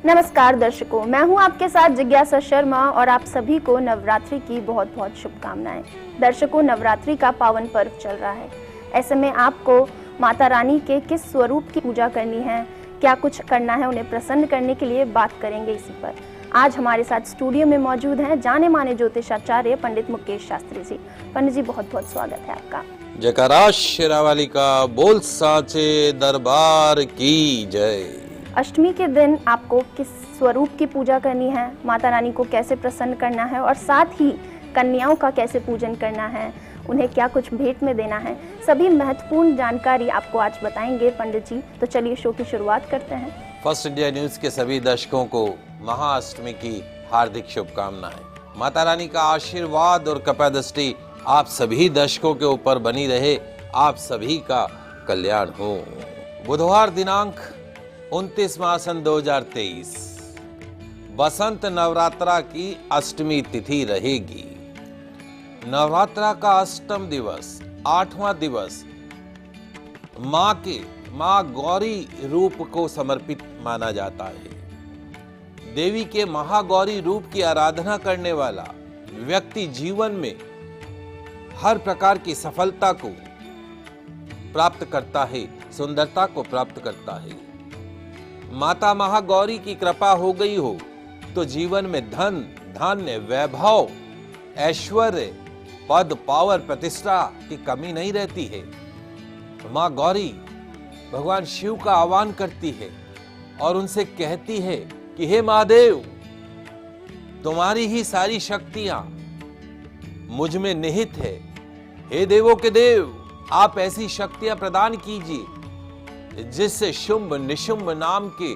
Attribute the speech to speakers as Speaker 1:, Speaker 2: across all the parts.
Speaker 1: नमस्कार दर्शकों, मैं हूं आपके साथ जिज्ञासा शर्मा और आप सभी को नवरात्रि की बहुत बहुत शुभकामनाएं। दर्शकों, नवरात्रि का पावन पर्व चल रहा है। ऐसे में आपको माता रानी के किस स्वरूप की पूजा करनी है, क्या कुछ करना है उन्हें प्रसन्न करने के लिए, बात करेंगे इसी पर। आज हमारे साथ स्टूडियो में मौजूद हैं जाने माने ज्योतिषाचार्य पंडित मुकेश शास्त्री जी। पंडित जी, बहुत बहुत स्वागत है आपका।
Speaker 2: जयकारा शेरावाली का, बोल साचे दरबार की जय।
Speaker 1: अष्टमी के दिन आपको किस स्वरूप की पूजा करनी है, माता रानी को कैसे प्रसन्न करना है और साथ ही कन्याओं का कैसे पूजन करना है, उन्हें क्या कुछ भेंट में देना है, सभी महत्वपूर्ण जानकारी आपको आज बताएंगे पंडित जी। तो चलिए शो की शुरुआत करते हैं।
Speaker 2: फर्स्ट इंडिया न्यूज के सभी दर्शकों को महाअष्टमी की हार्दिक शुभकामनाएं। माता रानी का आशीर्वाद और कृपा दृष्टि आप सभी दर्शकों के ऊपर बनी रहे, आप सभी का कल्याण हो। बुधवार दिनांक 29 मार्च 2023 बसंत नवरात्रा की अष्टमी तिथि रहेगी। नवरात्रा का अष्टम दिवस, 8वां दिवस माँ गौरी रूप को समर्पित माना जाता है। देवी के महागौरी रूप की आराधना करने वाला व्यक्ति जीवन में हर प्रकार की सफलता को प्राप्त करता है, सुंदरता को प्राप्त करता है। माता महागौरी की कृपा हो गई हो तो जीवन में धन, धान्य, वैभव, ऐश्वर्य, पद, पावर, प्रतिष्ठा की कमी नहीं रहती है। माँ गौरी भगवान शिव का आह्वान करती है और उनसे कहती है कि हे महादेव, तुम्हारी ही सारी शक्तियां मुझ में निहित है। हे देवों के देव, आप ऐसी शक्तियां प्रदान कीजिए जिससे शुंभ निशुंभ नाम के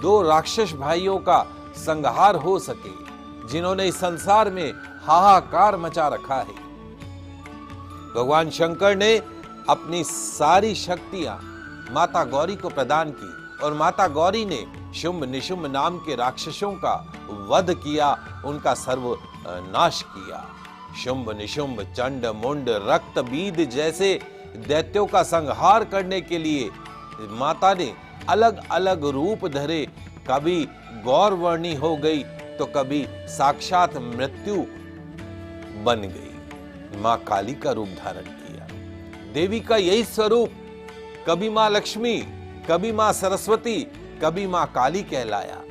Speaker 2: 2 राक्षस भाइयों का संहार हो सके, जिन्होंने इस संसार में हाहाकार मचा रखा है। भगवान शंकर ने अपनी सारी शक्तियां माता गौरी को प्रदान की और माता गौरी ने शुंभ निशुंभ नाम के राक्षसों का वध किया, उनका सर्वनाश किया। शुंभ निशुंभ, चंड मुंड, रक्त बीज जैसे दैत्यों का संहार करने के लिए माता ने अलग अलग रूप धरे। कभी गौरवर्णी हो गई तो कभी साक्षात मृत्यु बन गई। मां काली का रूप धारण किया। देवी का यही स्वरूप कभी मां लक्ष्मी, कभी मां सरस्वती, कभी मां काली कहलाया।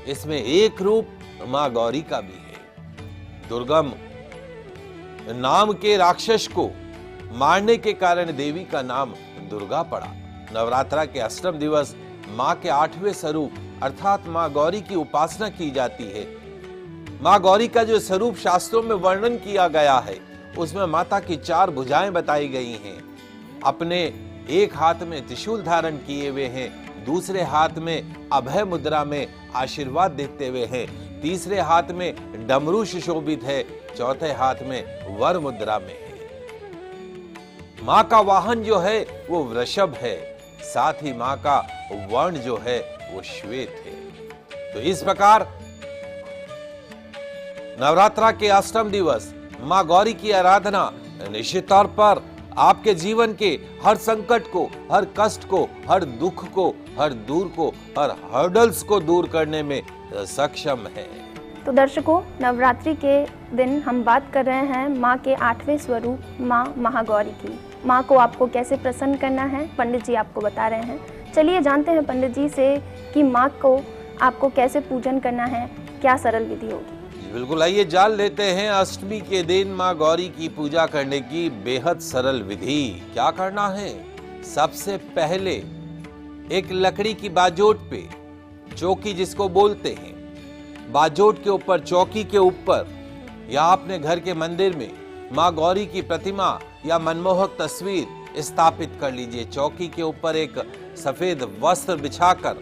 Speaker 2: इसमें एक रूप मां गौरी का भी है। दुर्गम नाम के राक्षस को मारने के कारण देवी का नाम दुर्गा पड़ा। नवरात्रा के अष्टम दिवस मां के 8वें स्वरूप अर्थात मां गौरी की उपासना की जाती है। मां गौरी का जो स्वरूप शास्त्रों में वर्णन किया गया है उसमें माता की 4 भुजाएं बताई गई हैं। अपने एक हाथ में त्रिशूल धारण किए हुए हैं, दूसरे हाथ में अभय मुद्रा में आशीर्वाद देते हुए हैं, तीसरे हाथ में डमरू सुशोभित है, चौथे हाथ में वर मुद्रा में है। मां का वाहन जो है वो वृषभ है, साथ ही मां का वर्ण जो है वो श्वेत है। तो इस प्रकार नवरात्रा के अष्टम दिवस मां गौरी की आराधना निश्चित तौर पर आपके जीवन के हर संकट को, हर कष्ट को, हर दुख को, हर दूर को, हर हर्डल्स को दूर करने में सक्षम है।
Speaker 1: तो दर्शकों, नवरात्रि के दिन हम बात कर रहे हैं माँ के 8वें स्वरूप माँ महागौरी की। माँ को आपको कैसे प्रसन्न करना है, पंडित जी आपको बता रहे हैं। चलिए जानते हैं पंडित जी से कि माँ को आपको कैसे पूजन करना है, क्या सरल विधि होगी।
Speaker 2: बिल्कुल, आइए जान लेते हैं अष्टमी के दिन माँ गौरी की पूजा करने की बेहद सरल विधि। क्या करना है? सबसे पहले एक लकड़ी की बाजोट पे, चौकी जिसको बोलते हैं, बाजोट के ऊपर, चौकी के ऊपर या अपने घर के मंदिर में माँ गौरी की प्रतिमा या मनमोहक तस्वीर स्थापित कर लीजिए। चौकी के ऊपर एक सफेद वस्त्र बिछाकर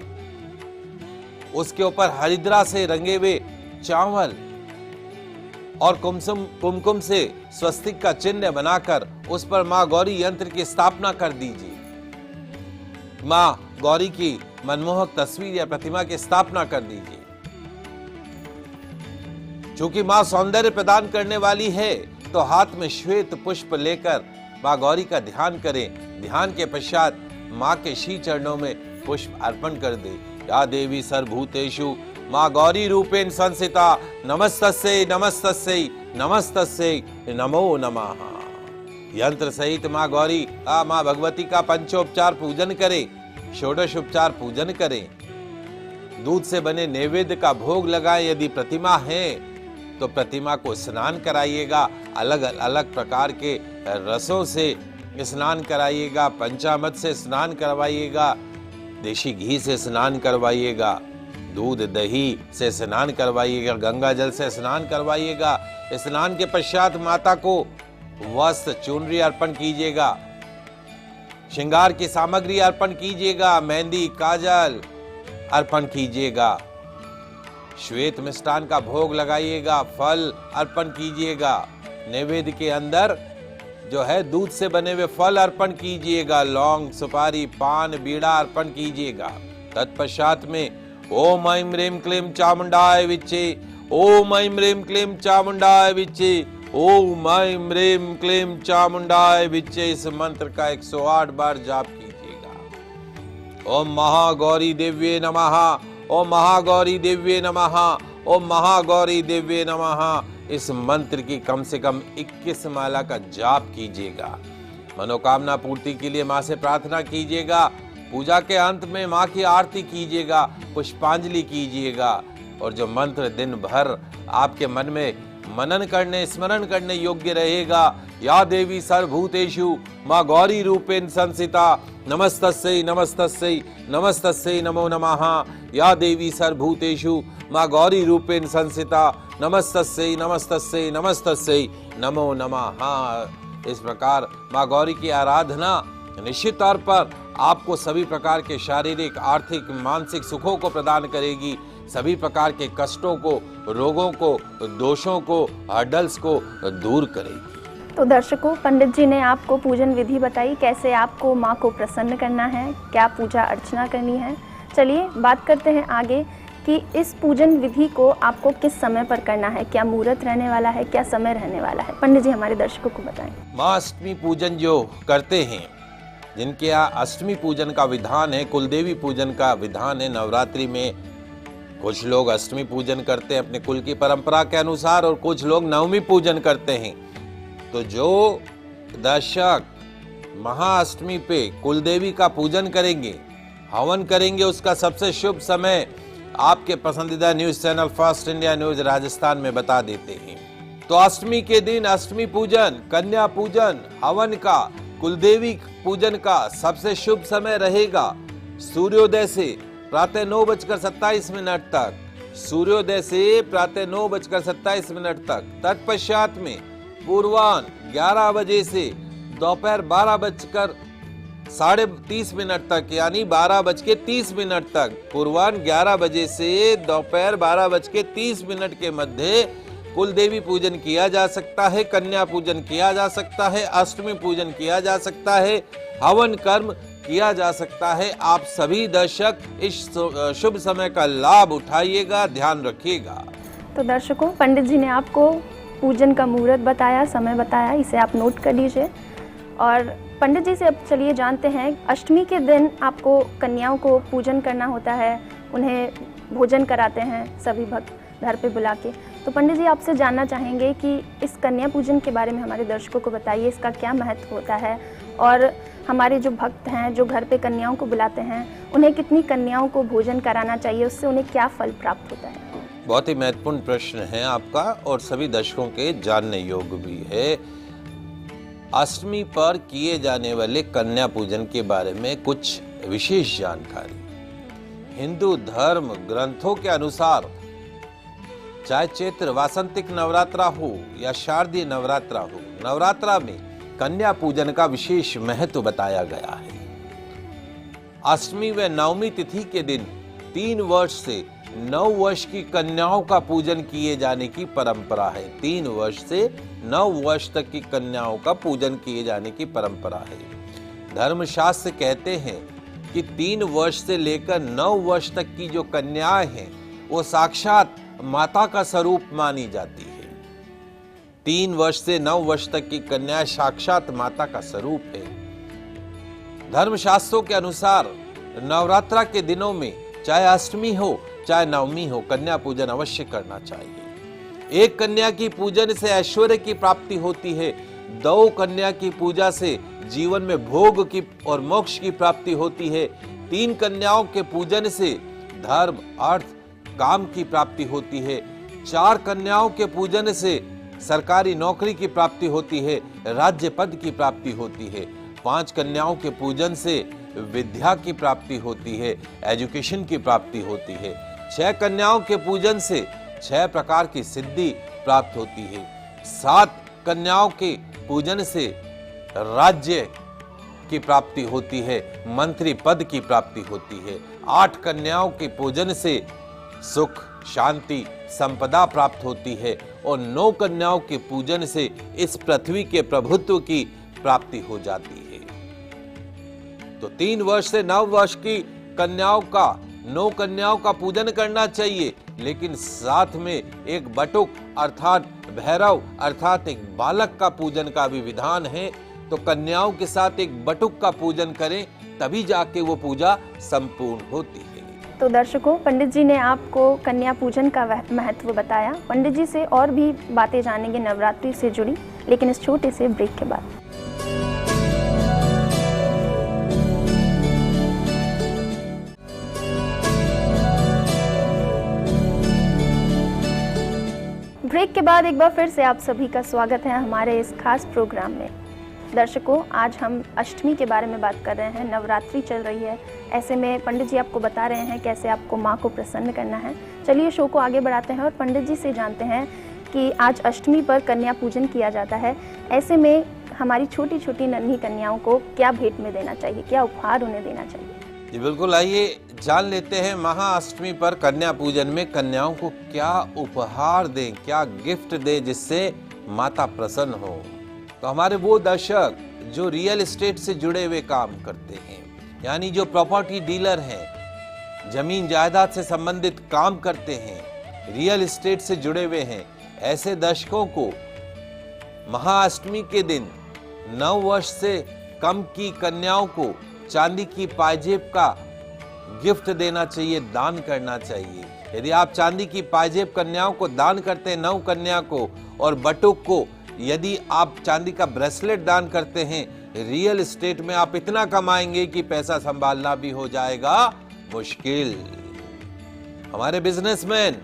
Speaker 2: उसके ऊपर हरिद्रा से रंगे हुए चावल और कुमकुम से स्वस्तिक का चिन्ह बनाकर उस पर माँ गौरी यंत्र की स्थापना कर दीजिए। माँ गौरी की मनमोहक तस्वीर या प्रतिमा की स्थापना कर दीजिए। चूंकि माँ सौंदर्य प्रदान करने वाली है तो हाथ में श्वेत पुष्प लेकर माँ गौरी का ध्यान करें। ध्यान के पश्चात माँ के श्री चरणों में पुष्प अर्पण कर दे। या देवी सर्वभूतेषु माँ गौरी रूपेण संस्थिता नमस्तस्यै नमस्तस्यै नमस्तस्यै नमो नमः। यंत्र सहित माँ गौरी माँ भगवती का पंचोपचार पूजन करें, षोडशोपचार पूजन करें। दूध से बने नैवेद्य का भोग लगाएं। यदि प्रतिमा है तो प्रतिमा को स्नान कराइएगा, अलग अलग प्रकार के रसों से स्नान कराइएगा, पंचामृत से स्नान करवाइएगा, देशी घी से स्नान करवाइएगा, दूध दही से स्नान करवाइएगा, गंगा जल से स्नान करवाइएगा। स्नान के पश्चात माता को वस्त्र चुनरी अर्पण कीजिएगा, श्रृंगार की सामग्री अर्पण कीजिएगा, मेहंदी काजल अर्पण कीजिएगा, श्वेत मिष्टान का भोग लगाइएगा, फल अर्पण कीजिएगा। नैवेद्य के अंदर जो है दूध से बने हुए फल अर्पण कीजिएगा, लौंग सुपारी पान बीड़ा अर्पण कीजिएगा। तत्पश्चात में ओम ऐं ह्रीं क्लीं चामुंडाय विच्चे, ओम ऐं ह्रीं क्लीं चामुंडाय विच्चे, ओम ऐं ह्रीं क्लीं चामुंडाय विच्चे, इस मंत्र का 108 बार जाप कीजिएगा। ओम महागौरी देव्ये नमः, ओम महागौरी देव्ये नमः, ओम महागौरी देव्ये नमः। इस मंत्र की कम से कम 21 माला का जाप कीजिएगा। मनोकामना पूर्ति के लिए माँ से प्रार्थना कीजिएगा। पूजा के अंत में माँ की आरती कीजिएगा, पुष्पांजलि कीजिएगा। और जो मंत्र दिन भर आपके मन में मनन करने स्मरण करने योग्य रहेगा, या देवी सर्वभूतेषु माँ गौरी रूपेण संस्थिता नमस्तस्यै नमस्तस्यै नमस्तस्यै नमो नमः। या देवी सर्वभूतेषु माँ गौरी रूपेण संस्थिता नमस्तस्यै नमस्तस्यै नमस्तस्यै नमो नमः। इस प्रकार माँ गौरी की आराधना निश्चित तौर पर आपको सभी प्रकार के शारीरिक आर्थिक मानसिक सुखों को प्रदान करेगी, सभी प्रकार के कष्टों को रोगों को दोषों को हर्डल्स को दूर करेगी।
Speaker 1: तो दर्शकों, पंडित जी ने आपको पूजन विधि बताई, कैसे आपको माँ को प्रसन्न करना है, क्या पूजा अर्चना करनी है। चलिए बात करते हैं आगे कि इस पूजन विधि को आपको किस समय पर करना है, क्या मुहूर्त रहने वाला है, क्या समय रहने वाला है। पंडित जी हमारे दर्शकों को बताएं।
Speaker 2: माँ अष्टमी पूजन जो करते हैं, जिनके यहाँ अष्टमी पूजन का विधान है, कुलदेवी पूजन का विधान है, नवरात्रि में कुछ लोग अष्टमी पूजन करते हैं अपने कुल की परंपरा के अनुसार, और कुछ लोग नवमी पूजन करते हैं। तो जो दर्शक महाअष्टमी पे कुलदेवी का पूजन करेंगे, हवन करेंगे, उसका सबसे शुभ समय आपके पसंदीदा news channel first India news Rajasthan में बता देते हैं। तो अष्टमी के दिन अष्टमी पूजन, कन्या पूजन, हवन का, कुलदेवी पूजन का सबसे शुभ समय रहेगा सूर्योदय से प्रातः 9:27 तक, सूर्योदय से प्रातः 9:27 तक। तत्पश्चात में पूर्वाह्न 11 बजे से दोपहर 12:30 तक, यानी 12:30 तक। पूर्वाह्न 11 बजे से दोपहर 12:30 के मध्य कुलदेवी पूजन किया जा सकता है, कन्या पूजन किया जा सकता है, अष्टमी पूजन किया जा सकता है, हवन कर्म किया जा सकता है। आप सभी दर्शक इस शुभ समय का लाभ उठाइएगा, ध्यान रखिएगा।
Speaker 1: तो दर्शकों, पंडित जी ने आपको पूजन का मुहूर्त बताया, समय बताया, इसे आप नोट कर लीजिए। और पंडित जी से अब चलिए जानते हैं, अष्टमी के दिन आपको कन्याओं को पूजन करना होता है, उन्हें भोजन कराते हैं सभी भक्त घर पे बुला के। तो पंडित जी आपसे जानना चाहेंगे कि इस कन्या पूजन के बारे में हमारे दर्शकों को बताइए, इसका क्या महत्व होता है, और हमारे जो भक्त हैं जो घर पे कन्याओं को बुलाते हैं, उन्हें कितनी कन्याओं को भोजन कराना चाहिए, उससे उन्हें क्या फल प्राप्त होता है।
Speaker 2: बहुत ही महत्वपूर्ण प्रश्न है आपका और सभी दर्शकों के जानने योग्य भी है। अष्टमी पर किए जाने वाले कन्या पूजन के बारे में कुछ विशेष जानकारी। हिंदू धर्म ग्रंथों के अनुसार चाहे चैत्र वासंतिक नवरात्रा हो या शारदीय नवरात्रा हो, नवरात्रा में कन्या पूजन का विशेष महत्व बताया गया है। अष्टमी व नवमी तिथि के दिन 3 वर्ष से 9 वर्ष की कन्याओं का पूजन किए जाने की परंपरा है। 3 वर्ष से 9 वर्ष तक की कन्याओं का पूजन किए जाने की परंपरा है। धर्मशास्त्र कहते हैं कि 3 वर्ष से लेकर 9 वर्ष तक की जो कन्याएं हैं वो साक्षात माता का स्वरूप मानी जाती है। 3 वर्ष से 9 वर्ष तक की कन्या साक्षात माता का स्वरूप है। धर्मशास्त्रों के अनुसार नवरात्रा के दिनों में चाहे अष्टमी हो चाहे नवमी हो, कन्या पूजन अवश्य करना चाहिए। एक कन्या की पूजन से ऐश्वर्य की प्राप्ति होती है, 2 कन्या की पूजा से जीवन में भोग की और मोक्ष की प्राप्ति होती है, 3 कन्याओं के पूजन से धर्म अर्थ काम की प्राप्ति होती है, 4 कन्याओं के पूजन से सरकारी नौकरी की प्राप्ति होती है, राज्य पद की प्राप्ति होती है, 5 कन्याओं के पूजन से विद्या की प्राप्ति होती है, एजुकेशन की प्राप्ति होती है, 6 कन्याओं के पूजन से 6 प्रकार की सिद्धि प्राप्त होती है, 7 कन्याओं के पूजन से राज्य की प्राप्ति होती है, मंत्री पद की प्राप्ति होती है, 8 कन्याओं के पूजन से सुख शांति संपदा प्राप्त होती है और 9 कन्याओं के पूजन से इस पृथ्वी के प्रभुत्व की प्राप्ति हो जाती है। तो 3 वर्ष से 9 वर्ष की कन्याओं का 9 कन्याओं का पूजन करना चाहिए, लेकिन साथ में एक बटुक अर्थात भैरव अर्थात एक बालक का पूजन का भी विधान है। तो कन्याओं के साथ एक बटुक का पूजन करें, तभी जाके वो पूजा संपूर्ण होती है।
Speaker 1: तो दर्शकों, पंडित जी ने आपको कन्या पूजन का महत्व बताया। पंडित जी से और भी बातें जानेंगे नवरात्रि से जुड़ी, लेकिन इस छोटे से ब्रेक के बाद। ब्रेक के बाद एक बार फिर से आप सभी का स्वागत है हमारे इस खास प्रोग्राम में। दर्शकों, आज हम अष्टमी के बारे में बात कर रहे हैं। नवरात्रि चल रही है, ऐसे में पंडित जी आपको बता रहे हैं कैसे आपको माँ को प्रसन्न करना है। चलिए शो को आगे बढ़ाते हैं और पंडित जी से जानते हैं कि आज अष्टमी पर कन्या पूजन किया जाता है। ऐसे में हमारी छोटी छोटी नन्ही कन्याओं को क्या भेंट में देना चाहिए, क्या उपहार उन्हें देना चाहिए?
Speaker 2: जी बिल्कुल, आइए जान लेते हैं महाअष्टमी पर कन्या पूजन में कन्याओं को क्या उपहार दें, क्या गिफ्ट दें जिससे माता प्रसन्न हो। तो हमारे वो दर्शक जो रियल एस्टेट से जुड़े हुए काम करते हैं, यानी जो प्रॉपर्टी डीलर हैं, जमीन जायदाद से संबंधित काम करते हैं, रियल एस्टेट से जुड़े हुए हैं, ऐसे दर्शकों को महाअष्टमी के दिन 9 वर्ष से कम की कन्याओं को चांदी की पायजेब का गिफ्ट देना चाहिए, दान करना चाहिए। यदि आप चांदी की पायजेब कन्याओं को दान करते हैं, 9 कन्या को, और बटुक को यदि आप चांदी का ब्रेसलेट दान करते हैं, रियल एस्टेट में आप इतना कमाएंगे कि पैसा संभालना भी हो जाएगा मुश्किल। हमारे बिजनेसमैन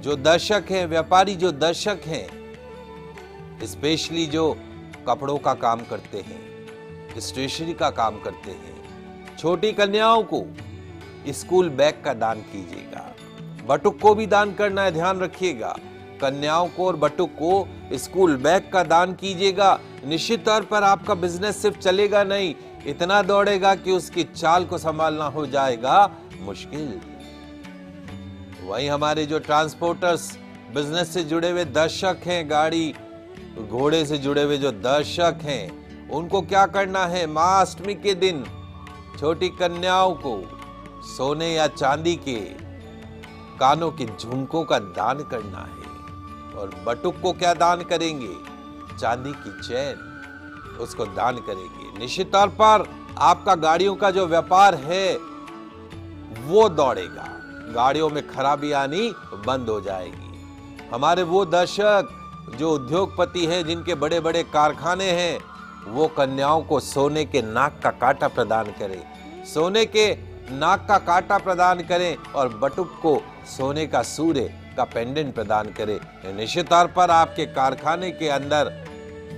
Speaker 2: जो दर्शक हैं, व्यापारी जो दर्शक हैं, स्पेशली जो कपड़ों का काम करते हैं, स्टेशनरी का काम करते हैं, छोटी कन्याओं को स्कूल बैग का दान कीजिएगा। बटुक को भी दान करना है, ध्यान रखिएगा। कन्याओं को और बटुक को स्कूल बैग का दान कीजिएगा। निश्चित तौर पर आपका बिजनेस सिर्फ चलेगा नहीं, इतना दौड़ेगा कि उसकी चाल को संभालना हो जाएगा मुश्किल। वहीं हमारे जो ट्रांसपोर्टर्स बिजनेस से जुड़े हुए दर्शक हैं, गाड़ी घोड़े से जुड़े हुए जो दर्शक हैं, उनको क्या करना है? माँ अष्टमी के दिन छोटी कन्याओं को सोने या चांदी के कानों के झुमकों का दान करना है। और बटुक को क्या दान करेंगे? चांदी की चैन, उसको दान करेंगे। निश्चित तौर पर आपका गाड़ियों का जो व्यापार है वो दौड़ेगा, गाड़ियों में खराबी आनी बंद हो जाएगी। हमारे वो दर्शक जो उद्योगपति हैं, जिनके बड़े बड़े कारखाने हैं, वो कन्याओं को सोने के नाक का कांटा प्रदान करें, सोने के नाक का कांटा प्रदान करें और बटुक को सोने का सूर्य का पेंडेंट प्रदान करें। निश्चित तौर पर आपके कारखाने के अंदर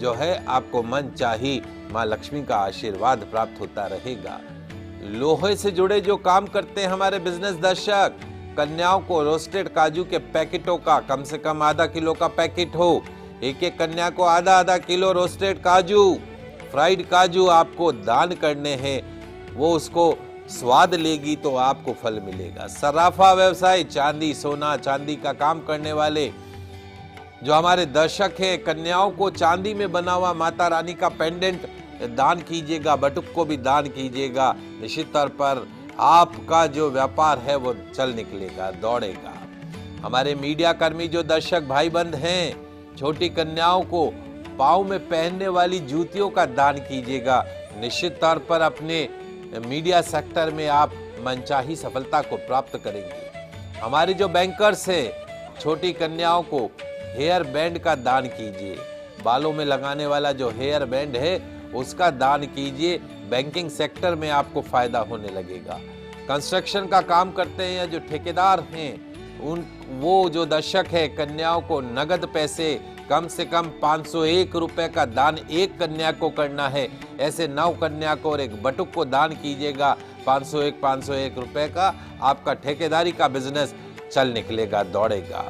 Speaker 2: जो है आपको मन चाही माँ लक्ष्मी का आशीर्वाद प्राप्त होता रहेगा। लोहे से जुड़े जो काम करते हैं हमारे बिजनेस दर्शक, कन्याओं को रोस्टेड काजू के पैकेटों का कम से कम आधा किलो का पैकेट हो, एक एक कन्या को आधा आधा किलो रोस्टेड काजू, फ्राइड काजू आपको दान करने हैं। वो उसको स्वाद लेगी तो आपको फल मिलेगा। सराफा व्यवसाय, चांदी सोना चांदी का काम करने वाले जो हमारे दर्शक हैं, कन्याओं को चांदी में बना हुआ माता रानी का पेंडेंट दान कीजिएगा, बटुक को भी दान कीजिएगा। निश्चित तौर पर आपका जो व्यापार है वो चल निकलेगा, दौड़ेगा। हमारे मीडिया कर्मी जो दर्शक भाई बंद हैं, छोटी कन्याओं को पाँव में पहनने वाली जूतियों का दान कीजिएगा। निश्चित तौर पर अपने मीडिया सेक्टर में आप मनचाही सफलता को प्राप्त करेंगे। हमारे जो बैंकर्स हैं, छोटी कन्याओं को हेयर बैंड का दान कीजिए। बालों में लगाने वाला जो हेयर बैंड है उसका दान कीजिए। बैंकिंग सेक्टर में आपको फायदा होने लगेगा। कंस्ट्रक्शन का काम करते हैं या जो ठेकेदार हैं, वो जो दर्शक है, कन्याओं को नगद पैसे कम से कम 501 रुपए का दान एक कन्या को करना है। ऐसे 9 कन्या को और एक बटुक को दान कीजिएगा 501 रुपए का। आपका ठेकेदारी का बिजनेस चल निकलेगा, दौड़ेगा।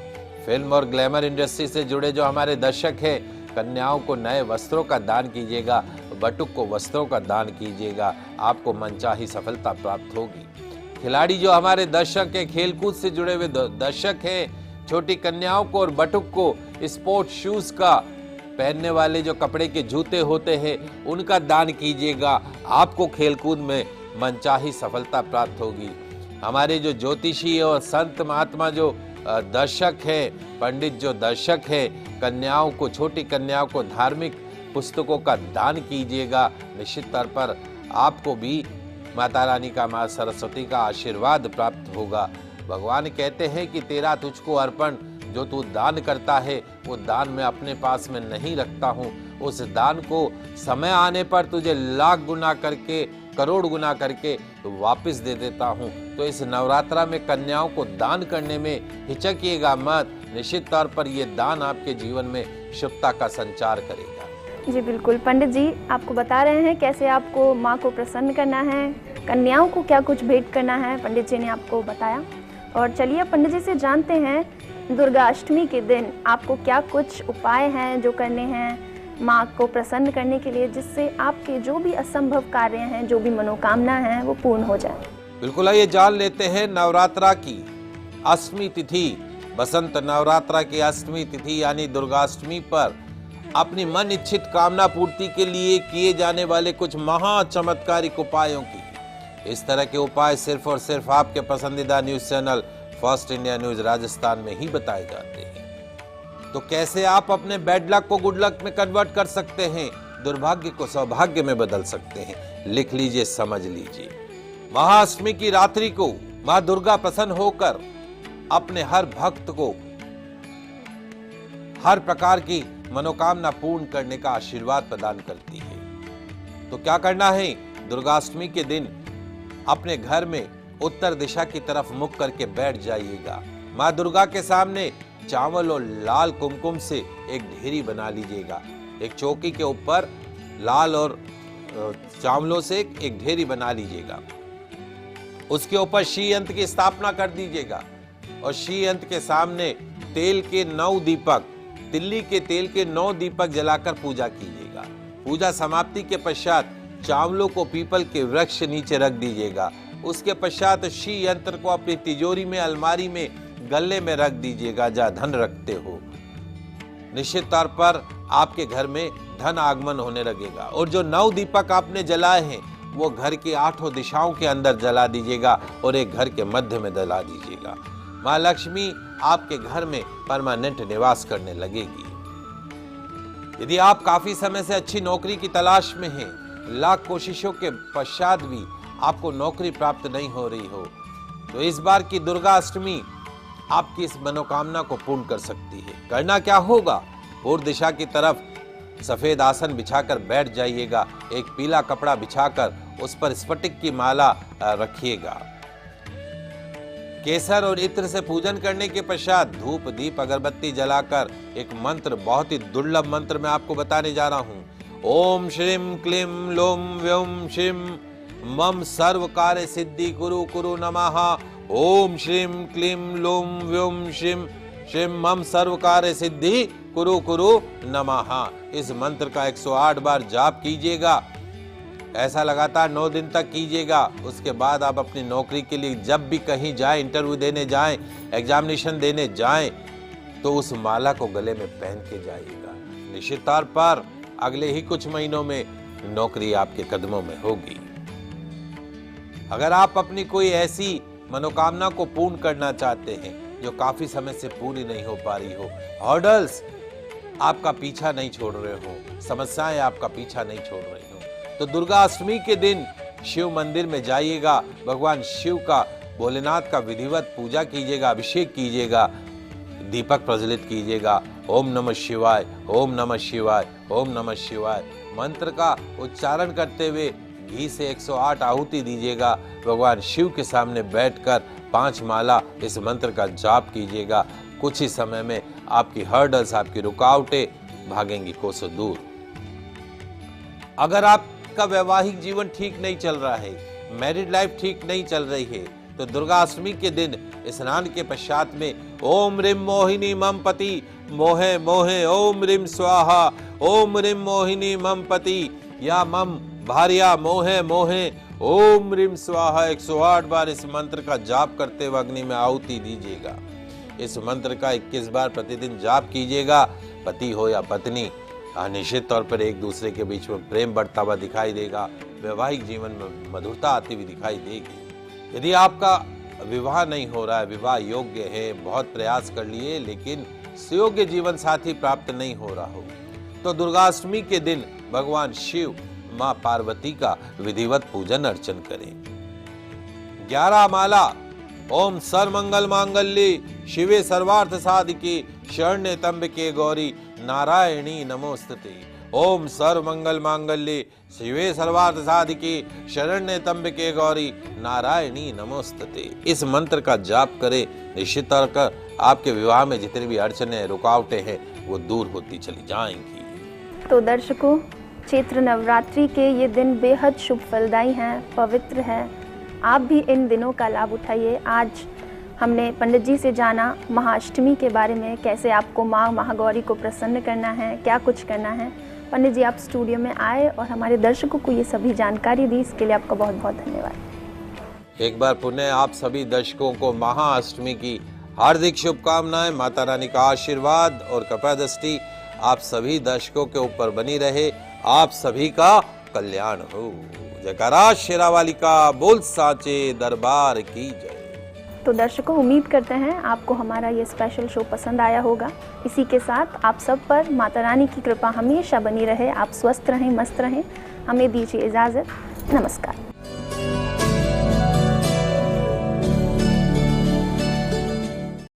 Speaker 2: फिल्म और ग्लैमर इंडस्ट्री से जुड़े जो हमारे दर्शक हैं, कन्याओं को नए वस्त्रों का दान कीजिएगा, बटुक को वस्त्रों का दान कीजिएगा, आपको मनचाही सफलता प्राप्त होगी। खिलाड़ी जो हमारे दर्शक हैं, खेलकूद से जुड़े हुए दर्शक हैं, छोटी कन्याओं को और बटुक को स्पोर्ट्स शूज का, पहनने वाले जो कपड़े के जूते होते हैं उनका दान कीजिएगा, आपको खेलकूद में मनचाही सफलता प्राप्त होगी। हमारे जो ज्योतिषी और संत महात्मा जो दर्शक हैं, पंडित जो दर्शक हैं, कन्याओं को, छोटी कन्याओं को धार्मिक पुस्तकों का दान कीजिएगा। निश्चित तौर पर आपको भी माता रानी का, माँ सरस्वती का आशीर्वाद प्राप्त होगा। भगवान कहते हैं कि तेरा तुझको अर्पण, जो तू दान करता है वो दान मैं अपने पास में नहीं रखता हूँ, उस दान को समय आने पर तुझे लाख गुना करके, करोड़ गुना करके वापस दे देता हूँ। तो इस नवरात्रा में कन्याओं को दान करने में हिचकिएगा मत। निश्चित तौर पर ये दान आपके जीवन में शुभता का संचार करेगा।
Speaker 1: जी बिल्कुल, पंडित जी आपको बता रहे हैं कैसे आपको माँ को प्रसन्न करना है, कन्याओं को क्या कुछ भेंट करना है, पंडित जी ने आपको बताया। और चलिए पंडित जी से जानते हैं, दुर्गा अष्टमी के दिन आपको क्या कुछ उपाय हैं जो करने हैं माँ को प्रसन्न करने के लिए, जिससे आपके जो भी असंभव कार्य हैं, जो भी मनोकामना है वो पूर्ण हो जाए।
Speaker 2: बिल्कुल, आइए जान लेते हैं नवरात्रा की अष्टमी तिथि, बसंत नवरात्रा की अष्टमी तिथि यानी दुर्गाष्टमी पर अपनी मन इच्छित कामना पूर्ति के लिए किए जाने वाले कुछ महा चमत्कारिक उपायों की। इस तरह के उपाय सिर्फ और सिर्फ आपके पसंदीदा news channel first India news Rajasthan में ही बताए जाते हैं। तो कैसे आप अपने बैड लक को गुड लक में कन्वर्ट कर सकते हैं, दुर्भाग्य को सौभाग्य में बदल सकते हैं, लिख लीजिए, समझ लीजिए। महाअष्टमी की रात्रि को मां दुर्गा प्रसन्न होकर अपने हर भक्त को हर प्रकार की मनोकामना पूर्ण करने का आशीर्वाद प्रदान करती है। तो क्या करना है, दुर्गाष्टमी के दिन अपने घर में उत्तर दिशा की तरफ मुख करके बैठ जाइएगा। मां दुर्गा के सामने चावल और लाल कुमकुम से एक ढेरी बना लीजिएगा। एक चौकी के ऊपर लाल और चावलों से एक ढेरी बना लीजिएगा। उसके ऊपर श्री यंत्र की स्थापना कर दीजिएगा और श्री यंत्र के सामने तेल के 9 दीपक, तिल्ली के तेल के 9 दीपक जलाकर पूजा कीजिएगा। पूजा समाप्ति के पश्चात चावलों को पीपल के वृक्ष नीचे रख दीजिएगा। उसके पश्चात श्री यंत्र को अपनी तिजोरी में, अलमारी में, गले में रख दीजिएगा जहां धन रखते हो। निश्चित तौर पर आपके घर में धन आगमन होने लगेगा। और जो 9 दीपक आपने जलाए हैं वो घर की 8 दिशाओं के अंदर जला दीजिएगा और एक घर के मध्य में जला दीजिएगा। मां लक्ष्मी आपके घर में परमानेंट निवास करने लगेगी। यदि आप काफी समय से अच्छी नौकरी की तलाश में हैं, लाख कोशिशों के पश्चात भी आपको नौकरी प्राप्त नहीं हो रही हो, तो इस बार की दुर्गा अष्टमी आपकी इस मनोकामना को पूर्ण कर सकती है। करना क्या होगा, पूर्व दिशा की तरफ सफेद आसन बिछाकर बैठ जाइएगा। एक पीला कपड़ा बिछाकर उस पर स्फटिक की माला रखिएगा। केसर और इत्र से पूजन करने के पश्चात धूप दीप अगरबत्ती जलाकर एक मंत्र, बहुत ही दुर्लभ मंत्र मैं आपको बताने जा रहा हूं। ओम श्रीम क्लीम लोम व्योम शिम मम सर्व कार्य सिद्धि कुरु कुरु नमः। ओम श्रीम क्लीम लोम व्योम शिम शिम मम सर्व कार्य सिद्धि कुरु कुरु नमः। इस मंत्र का 108 बार जाप कीजिएगा। ऐसा लगातार 9 दिन तक कीजिएगा। उसके बाद आप अपनी नौकरी के लिए जब भी कहीं जाएं, इंटरव्यू देने जाएं, एग्जामिनेशन देने जाएं, तो उस माला को गले में पहन के जाइएगा। निश्चित तौर पर अगले ही कुछ महीनों में नौकरी आपके कदमों में होगी। अगर आप अपनी कोई ऐसी मनोकामना को पूर्ण करना चाहते हैं जो काफी समय से पूरी नहीं हो पा रही हो, हर्डल्स आपका पीछा नहीं छोड़ रहे हो, समस्याएं आपका पीछा नहीं छोड़ रही हो, तो दुर्गा अष्टमी के दिन शिव मंदिर में जाइएगा, भगवान शिव का, भोलेनाथ का विधिवत पूजा कीजिएगा, अभिषेक कीजिएगा, दीपक प्रज्वलित कीजिएगा। ओम नमः शिवाय, ओम नमः शिवाय, ओम नमः शिवाय मंत्र का उच्चारण करते हुए घी से 108 आहुति दीजिएगा। भगवान शिव के सामने बैठकर 5 माला इस मंत्र का जाप कीजिएगा। कुछ ही समय में आपकी हर्डल्स, आपकी रुकावटें भागेंगी कोसों दूर। अगर आपका वैवाहिक जीवन ठीक नहीं चल रहा है, मैरिड लाइफ ठीक नहीं चल रही है, तो दुर्गा अष्टमी के दिन स्नान के पश्चात में ओम ह्रीं मोहिनी मम पति मोहे मोहे ओम ह्रीं स्वाहा, ओम ह्रीं मोहिनी मम पति या मम भार्या मोहे मोहे ओम ह्रीं स्वाहा 108 बार इस मंत्र का जाप करते हुए अग्नि में आहुति दीजिएगा। इस मंत्र का 21 बार प्रतिदिन जाप कीजिएगा। पति हो या पत्नी, निश्चित तौर पर एक दूसरे के बीच में प्रेम बढ़ता हुआ दिखाई देगा, वैवाहिक जीवन में मधुरता आती हुई दिखाई देगी। यदि आपका विवाह नहीं हो रहा है, विवाह योग्य है, बहुत प्रयास कर लिए लेकिन सुयोग्य जीवन साथी प्राप्त नहीं हो रहा हो, तो दुर्गाष्टमी के दिन भगवान शिव, मां पार्वती का विधिवत पूजन अर्चन करें। 11 माला ओम सर्वमंगल मांगल्ये शिवे सर्वार्थ साधिके शरण्ये त्र्यंबके गौरी नारायणी नमोस्तुते। ओम सर्वमंगल मांगल्ये शिवे सर्वार्थ साधिके शरण्ये त्र्यंबके गौरी नारायणी नमोस्तुते। इस मंत्र का जाप करें, निश्चित तौर पर आपके विवाह में जितनी भी अड़चनें, रुकावटें हैं वो दूर होती चली जाएंगी।
Speaker 1: तो दर्शकों, चैत्र नवरात्रि के ये दिन बेहद शुभ फलदायी हैं, पवित्र हैं। आप भी इन दिनों का लाभ उठाइए। आज हमने पंडित जी से जाना महाअष्टमी के बारे में, कैसे आपको माँ महागौरी को प्रसन्न करना है, क्या कुछ करना है। पंडित जी, आप स्टूडियो में आए और हमारे दर्शकों को ये सभी जानकारी दी, इसके लिए आपका बहुत बहुत धन्यवाद।
Speaker 2: एक बार पुनः आप सभी दर्शकों को महाअष्टमी की हार्दिक शुभकामनाएं। माता रानी का आशीर्वाद और कृपा दृष्टि आप सभी दर्शकों के ऊपर बनी रहे। आप सभी का कल्याण हो। जयकारा शेरावाली का, बोल साचे दरबार की जय।
Speaker 1: तो दर्शकों, उम्मीद करते हैं आपको हमारा ये स्पेशल शो पसंद आया होगा। इसी के साथ आप सब पर माता रानी की कृपा हमेशा बनी रहे। आप स्वस्थ रहें, मस्त रहें। हमें दीजिए इजाज़त। नमस्कार।